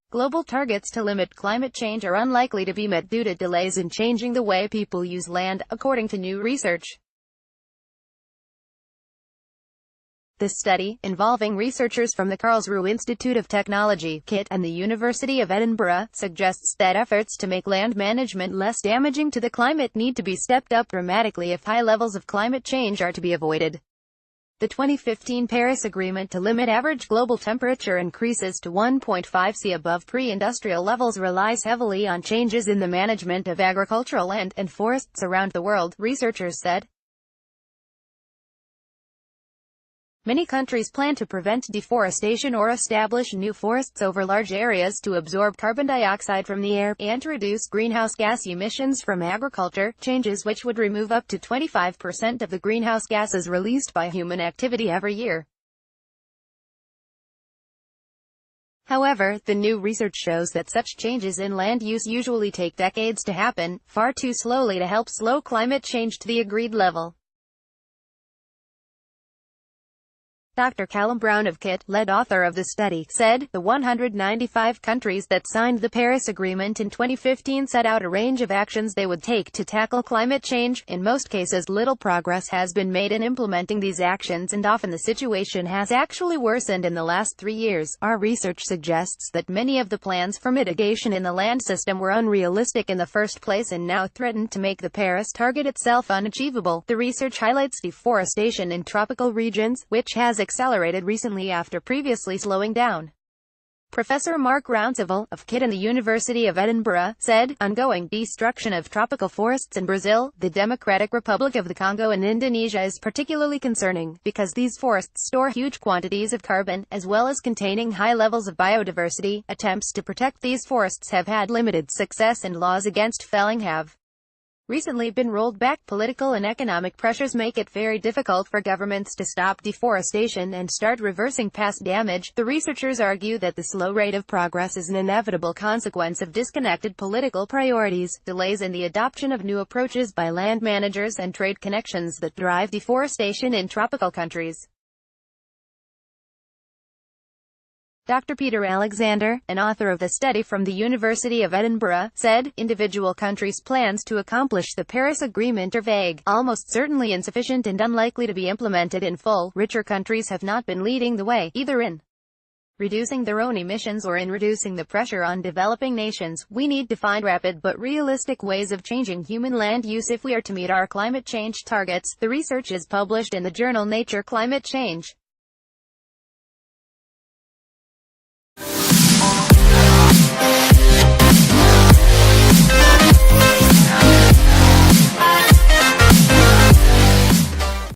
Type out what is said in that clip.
Global targets to limit climate change are unlikely to be met due to delays in changing the way people use land, according to new research. This study, involving researchers from the Karlsruhe Institute of Technology (KIT) and the University of Edinburgh, suggests that efforts to make land management less damaging to the climate need to be stepped up dramatically if high levels of climate change are to be avoided. The 2015 Paris Agreement to limit average global temperature increases to 1.5 C above pre-industrial levels relies heavily on changes in the management of agricultural land and forests around the world, researchers said. Many countries plan to prevent deforestation or establish new forests over large areas to absorb carbon dioxide from the air, and to reduce greenhouse gas emissions from agriculture, changes which would remove up to 25% of the greenhouse gases released by human activity every year. However, the new research shows that such changes in land use usually take decades to happen, far too slowly to help slow climate change to the agreed level. Dr. Callum Brown of KIT, lead author of the study, said, the 195 countries that signed the Paris Agreement in 2015 set out a range of actions they would take to tackle climate change. In most cases, little progress has been made in implementing these actions, and often the situation has actually worsened in the last 3 years. Our research suggests that many of the plans for mitigation in the land system were unrealistic in the first place and now threaten to make the Paris target itself unachievable. The research highlights deforestation in tropical regions, which has accelerated recently after previously slowing down. Professor Mark Rounceville, of KIT and the University of Edinburgh, said, ongoing destruction of tropical forests in Brazil, the Democratic Republic of the Congo and Indonesia is particularly concerning, because these forests store huge quantities of carbon, as well as containing high levels of biodiversity. Attempts to protect these forests have had limited success, and laws against felling have recently been rolled back. Political and economic pressures make it very difficult for governments to stop deforestation and start reversing past damage. The researchers argue that the slow rate of progress is an inevitable consequence of disconnected political priorities, delays in the adoption of new approaches by land managers, and trade connections that drive deforestation in tropical countries. Dr. Peter Alexander, an author of the study from the University of Edinburgh, said, individual countries' plans to accomplish the Paris Agreement are vague, almost certainly insufficient, and unlikely to be implemented in full. Richer countries have not been leading the way, either in reducing their own emissions or in reducing the pressure on developing nations. We need to find rapid but realistic ways of changing human land use if we are to meet our climate change targets. The research is published in the journal Nature Climate Change.